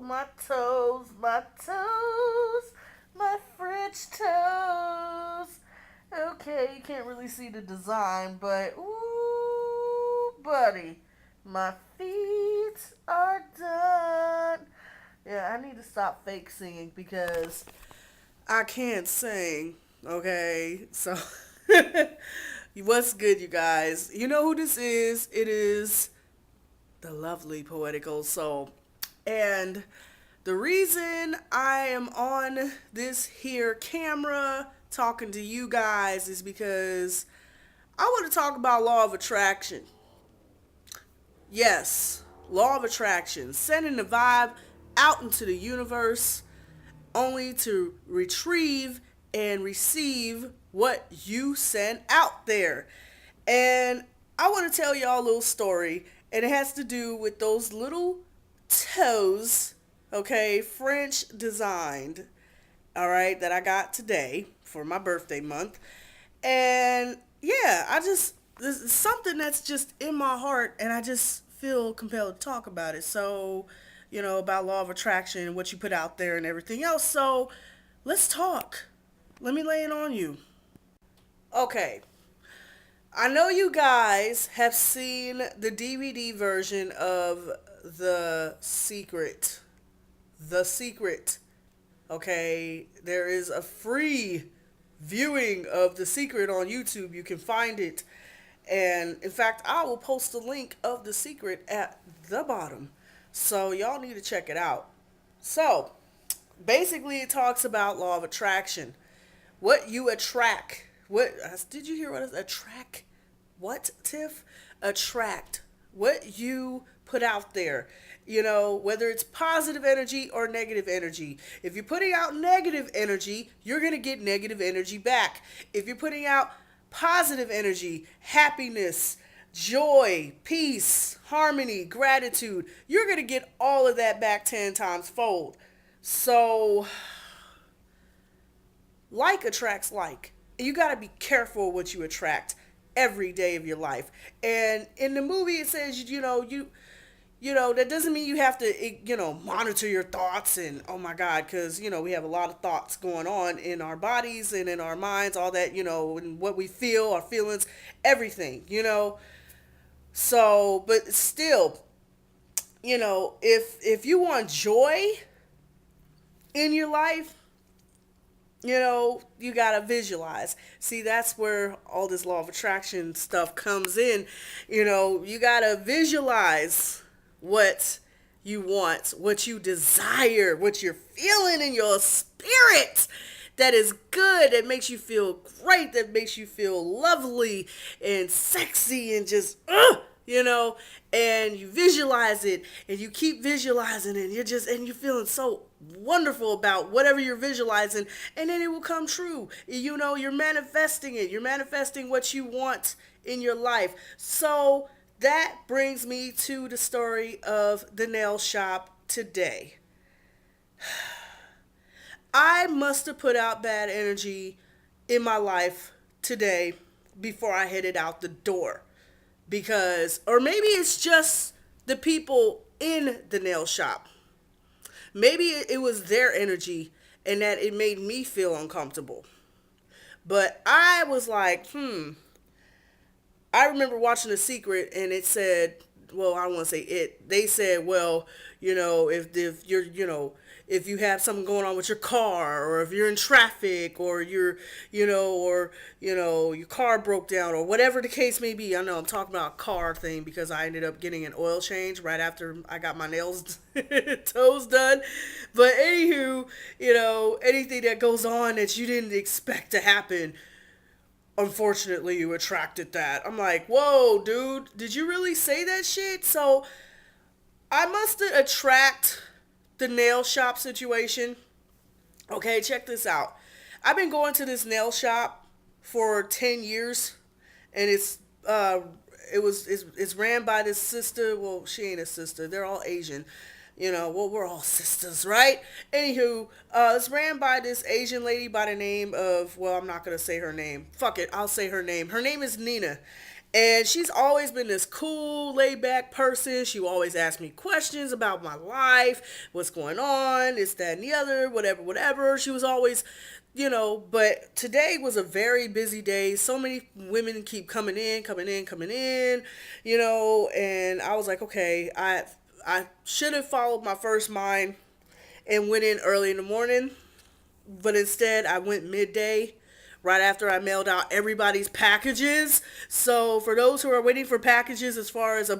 my toes, my toes, my French toes. Okay, you can't really see the design, but ooh, buddy, my feet are done. Yeah, I need to stop fake singing because I can't sing. Okay, so what's good, you guys? You know who this is? It is the lovely poetical soul. And the reason I am on this here camera talking to you guys is because I want to talk about law of attraction. Yes, law of attraction, sending the vibe out into the universe only to retrieve and receive what you send out there. And I want to tell y'all a little story, and it has to do with those little toes, okay, French designed, all right, that I got today for my birthday month. And yeah, this is something that's just in my heart, and I just feel compelled to talk about it. So, about law of attraction and what you put out there and everything else. So, let's talk. Let me lay it on you. Okay, I know you guys have seen the DVD version of The Secret. The Secret. Okay, there is a free viewing of The Secret on YouTube. You can find it. And in fact, I will post a link of The Secret at the bottom. So y'all need to check it out. So, basically it talks about law of attraction. What you attract. What did you hear what is attract? What, Tiff? Attract. What you put out there. Whether it's positive energy or negative energy. If you're putting out negative energy, you're going to get negative energy back. If you're putting out positive energy, happiness, joy, peace, harmony, gratitude, you're going to get all of that back 10 times fold. So, like attracts like. You got to be careful what you attract every day of your life. And in the movie, it says, that doesn't mean you have to, monitor your thoughts and, oh my God, because, we have a lot of thoughts going on in our bodies and in our minds, all that, and what we feel, our feelings, everything. So, but still, if you want joy in your life, you gotta visualize. See, that's where all this law of attraction stuff comes in. You gotta visualize what you want, what you desire, what you're feeling in your spirit that is good, that makes you feel great, that makes you feel lovely and sexy and just, and you visualize it and you keep visualizing it. And you're feeling so wonderful about whatever you're visualizing, and then it will come true. You're manifesting it. You're manifesting what you want in your life. So that brings me to the story of the nail shop today. I must have put out bad energy in my life today before I headed out the door. Or maybe it's just the people in the nail shop. Maybe it was their energy and that it made me feel uncomfortable. But I was like, I remember watching The Secret, and it said, well, I don't want to say it. They said, well, if you're, if you have something going on with your car, or if you're in traffic, or your car broke down, or whatever the case may be. I know I'm talking about a car thing because I ended up getting an oil change right after I got my nails, toes done. But anywho, anything that goes on that you didn't expect to happen, unfortunately you attracted that. I'm like, whoa, dude, did you really say that shit? So I must attract the nail shop situation. Okay, check this out. I've been going to this nail shop for 10 years, and it's ran by this sister. Well, she ain't a sister. They're all Asian. Well, we're all sisters, right? Anywho, it's ran by this Asian lady by the name of, well, I'm not going to say her name. Fuck it, I'll say her name. Her name is Nina. And she's always been this cool, laid back person. She will always ask me questions about my life, what's going on, this, that, and the other, whatever, whatever. She was always, but today was a very busy day. So many women keep coming in, coming in, coming in, and I was like, okay, I should have followed my first mind and went in early in the morning, but instead I went midday right after I mailed out everybody's packages. So for those who are waiting for packages as far as my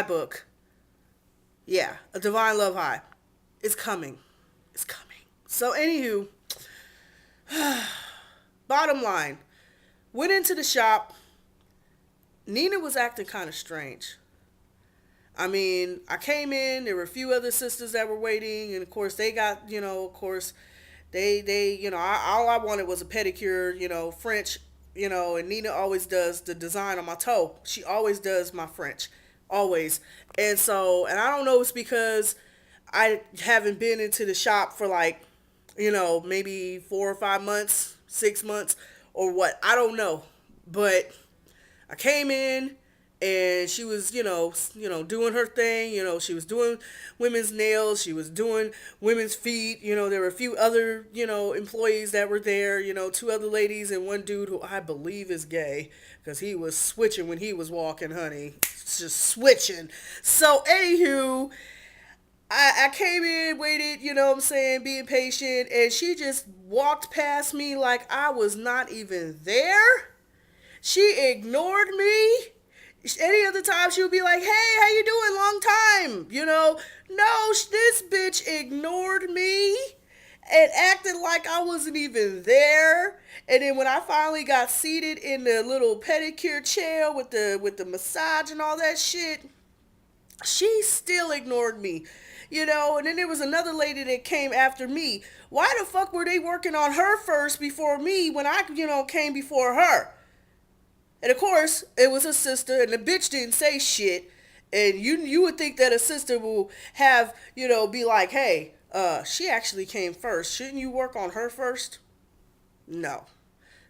book, yeah, A Divine Love High, it's coming. It's coming. So anywho, bottom line, went into the shop. Nina was acting kind of strange. I mean, I came in, there were a few other sisters that were waiting, and of course they got, of course, all I wanted was a pedicure, French, and Nina always does the design on my toe. She always does my French, always. And so, and I don't know if it's because I haven't been into the shop for like, maybe 4 or 5 months, 6 months, or what. I don't know. But I came in and she was, doing her thing. She was doing women's nails. She was doing women's feet. There were a few other, employees that were there. Two other ladies and one dude who I believe is gay because he was switching when he was walking, honey. Just switching. So, anywho, I came in, waited, being patient, and she just walked past me like I was not even there. She ignored me. Any other time she would be like, hey, how you doing? Long time. No, this bitch ignored me and acted like I wasn't even there. And then when I finally got seated in the little pedicure chair with the massage and all that shit, she still ignored me. And then there was another lady that came after me. Why the fuck were they working on her first before me when I, came before her? And of course, it was a sister, and the bitch didn't say shit. And you would think that a sister will have, be like, hey, she actually came first. Shouldn't you work on her first? No.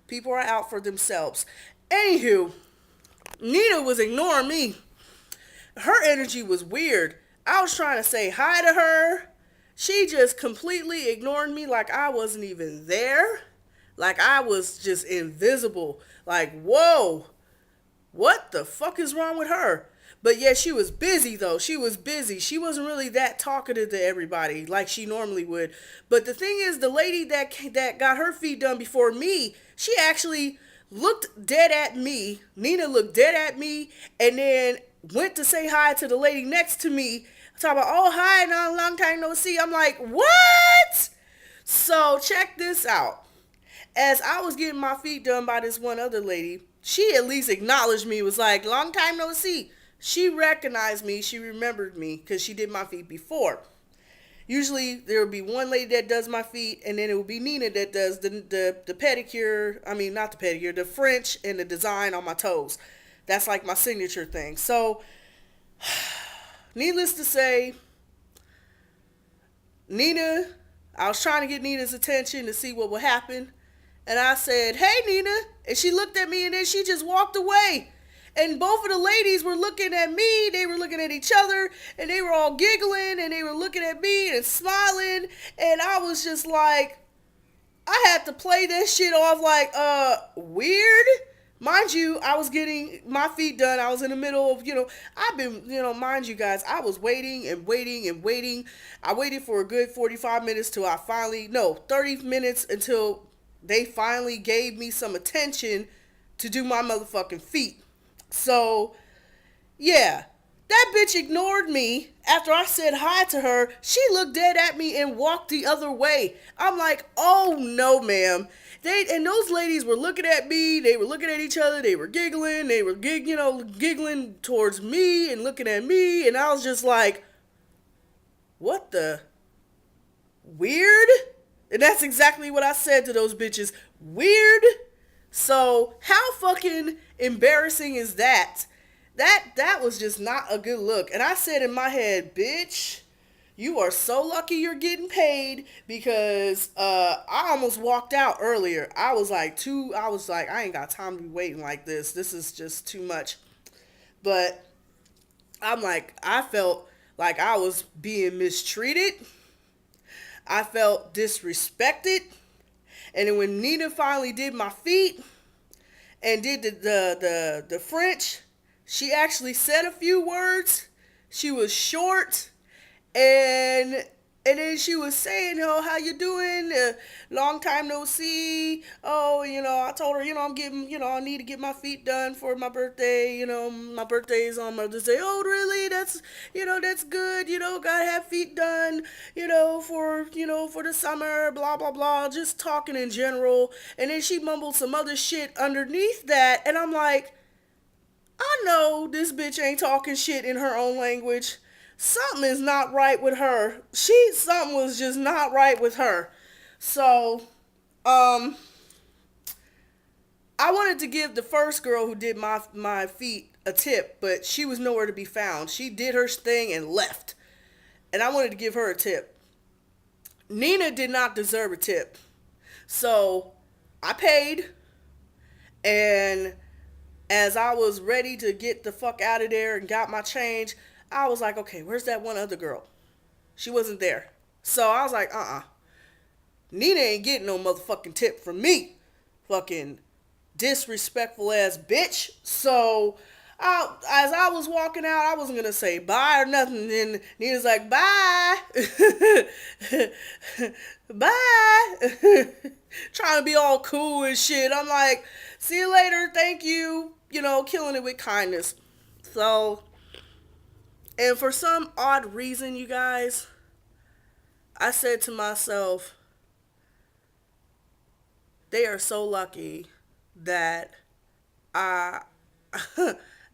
People are out for themselves. Anywho, Nina was ignoring me. Her energy was weird. I was trying to say hi to her. She just completely ignored me like I wasn't even there. Like I was just invisible. Like, whoa, what the fuck is wrong with her? But yeah, she was busy though. She was busy. She wasn't really that talkative to everybody like she normally would. But the thing is, the lady that got her feet done before me, she actually looked dead at me. Nina looked dead at me and then went to say hi to the lady next to me. Talking about, oh, hi, long time no see. I'm like, what? So check this out. As I was getting my feet done by this one other lady, she at least acknowledged me, was like, long time no see. She recognized me, she remembered me, because she did my feet before. Usually there would be one lady that does my feet, and then it would be Nina that does the pedicure, not the pedicure, the French and the design on my toes. That's like my signature thing. So, needless to say, I was trying to get Nina's attention to see what would happen. And I said, hey, Nina. And she looked at me and then she just walked away. And both of the ladies were looking at me. They were looking at each other. And they were all giggling. And they were looking at me and smiling. And I was just like, I had to play that shit off like, weird. Mind you, I was getting my feet done. I was in the middle of, I've been, mind you guys, I was waiting and waiting and waiting. I waited for a good 45 minutes till 30 minutes until they finally gave me some attention to do my motherfucking feet. So, yeah, that bitch ignored me after I said hi to her. She looked dead at me and walked the other way. I'm like, oh no, ma'am. And those ladies were looking at me. They were looking at each other. They were giggling. They were giggling towards me and looking at me. And I was just like, what the weird? And that's exactly what I said to those bitches. Weird? So how fucking embarrassing is that? That was just not a good look. And I said in my head, bitch, You are so lucky you're getting paid because I almost walked out earlier. I was like, I ain't got time to be waiting like this. This is just too much. But I'm like, I felt like I was being mistreated. I felt disrespected. And then when Nina finally did my feet and did the French, she actually said a few words. She was short, and then she was saying, "Oh, how you doing? Long time no see. Oh, I told her, I'm getting, I need to get my feet done for my birthday. My birthday is on Mother's Day. Oh, really? That's good. Gotta have feet done. For the summer. Blah blah blah. Just talking in general. And then she mumbled some other shit underneath that, and I'm like, I know this bitch ain't talking shit in her own language. Something is not right with her. Something was just not right with her. So, um, I wanted to give the first girl who did my feet a tip, but she was nowhere to be found. She did her thing and left. And I wanted to give her a tip. Nina did not deserve a tip. So, I paid, and as I was ready to get the fuck out of there and got my change, I was like, okay, where's that one other girl? She wasn't there. So I was like, Nina ain't getting no motherfucking tip from me. Fucking disrespectful ass bitch. So as I was walking out, I wasn't gonna say bye or nothing. And Nina's like, bye. Bye. Trying to be all cool and shit. I'm like, see you later. Thank you. Killing it with kindness. So, and for some odd reason, you guys, I said to myself, they are so lucky that I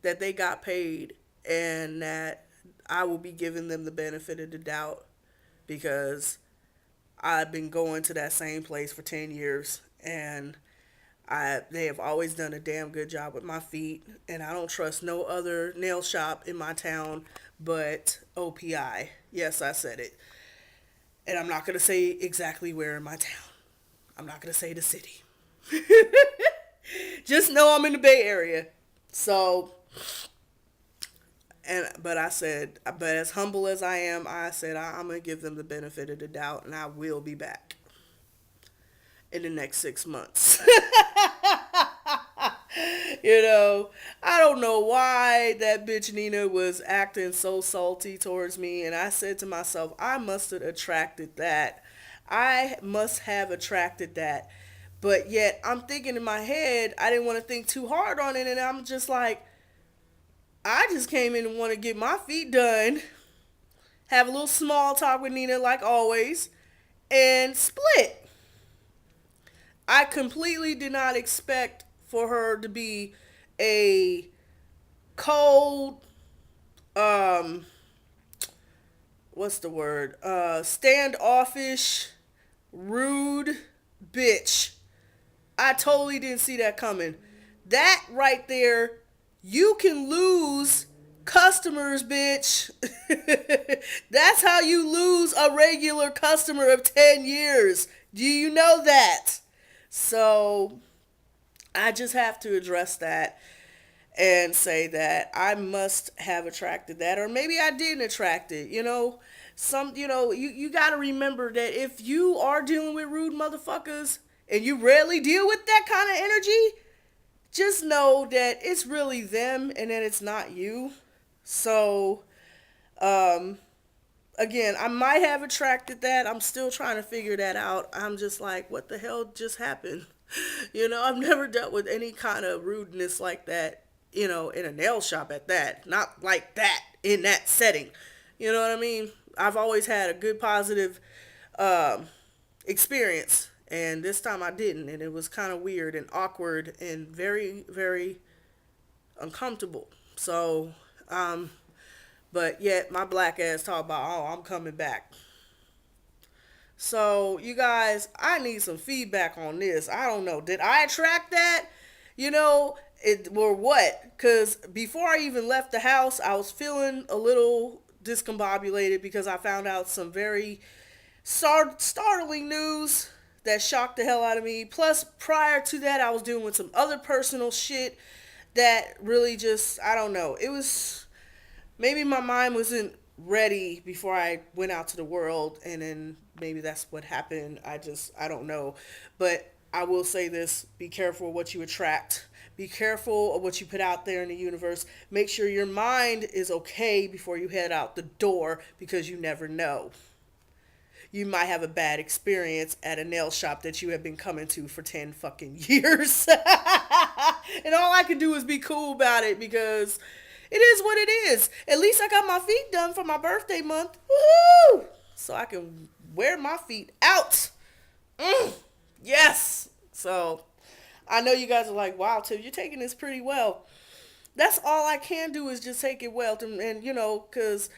that they got paid and that I will be giving them the benefit of the doubt because I've been going to that same place for 10 years and they have always done a damn good job with my feet, and I don't trust no other nail shop in my town but OPI. Yes, I said it. And I'm not going to say exactly where in my town. I'm not going to say the city. Just know I'm in the Bay Area. So, but I said, but as humble as I am, I said I'm going to give them the benefit of the doubt, and I will be back in the next 6 months. I don't know why that bitch Nina was acting so salty towards me, and I said to myself, I must have attracted that. I must have attracted that. But yet, I'm thinking in my head, I didn't want to think too hard on it, and I'm just like, I just came in and want to get my feet done, have a little small talk with Nina like always, and split. I completely did not expect for her to be a cold, what's the word? Standoffish, rude bitch. I totally didn't see that coming. That right there, you can lose customers, bitch. That's how you lose a regular customer of 10 years. Do you know that? So I just have to address that and say that I must have attracted that, or maybe I didn't attract it. You got to remember that if you are dealing with rude motherfuckers and you rarely deal with that kind of energy, just know that it's really them and that it's not you. So, again, I might have attracted that. I'm still trying to figure that out. I'm just like, what the hell just happened? I've never dealt with any kind of rudeness like that, in a nail shop at that. Not like that in that setting. You know what I mean? I've always had a good positive experience. And this time I didn't. And it was kind of weird and awkward and very, very uncomfortable. So, but yet my black ass talk about, oh, I'm coming back. So, you guys, I need some feedback on this. I don't know. Did I attract that? Or what? Because before I even left the house, I was feeling a little discombobulated because I found out some very startling news that shocked the hell out of me. Plus, prior to that, I was dealing with some other personal shit that really just, I don't know. It was, maybe my mind wasn't ready before I went out to the world, and then maybe that's what happened. I don't know. But I will say this: be careful what you attract. Be careful of what you put out there in the universe. Make sure your mind is okay before you head out the door, because you never know. You might have a bad experience at a nail shop that you have been coming to for 10 fucking years. And all I can do is be cool about it, because it is what it is. At least I got my feet done for my birthday month. Woohoo! So I can wear my feet out. Yes. So I know you guys are like, wow, Tiff, you're taking this pretty well. That's all I can do is just take it well. And you know, because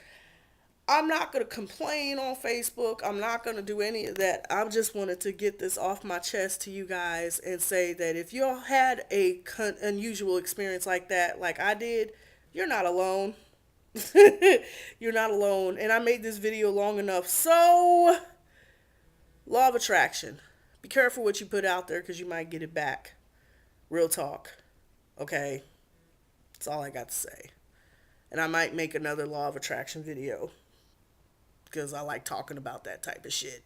I'm not going to complain on Facebook. I'm not going to do any of that. I just wanted to get this off my chest to you guys and say that if you all had a unusual experience like that, like I did, you're not alone. You're not alone. And I made this video long enough. So, law of attraction. Be careful what you put out there, because you might get it back. Real talk. Okay? That's all I got to say. And I might make another law of attraction video, because I like talking about that type of shit.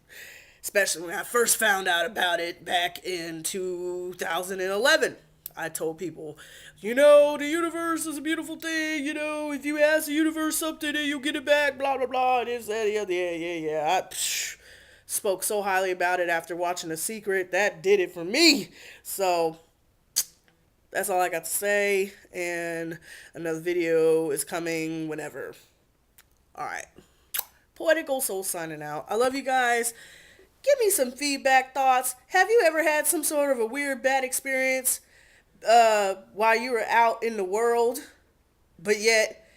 Especially when I first found out about it back in 2011. I told people, you know, the universe is a beautiful thing. You know, if you ask the universe something, then you'll get it back. Blah, blah, blah. This, that, the other. Yeah. I spoke so highly about it after watching The Secret. That did it for me. So that's all I got to say. And another video is coming whenever. All right. Poetical Soul signing out. I love you guys. Give me some feedback, thoughts. Have you ever had some sort of a weird, bad experience while you were out in the world, but yet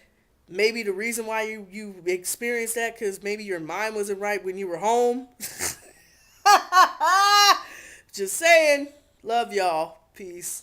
maybe the reason why you experienced that because maybe your mind wasn't right when you were home? Just saying. Love y'all. Peace.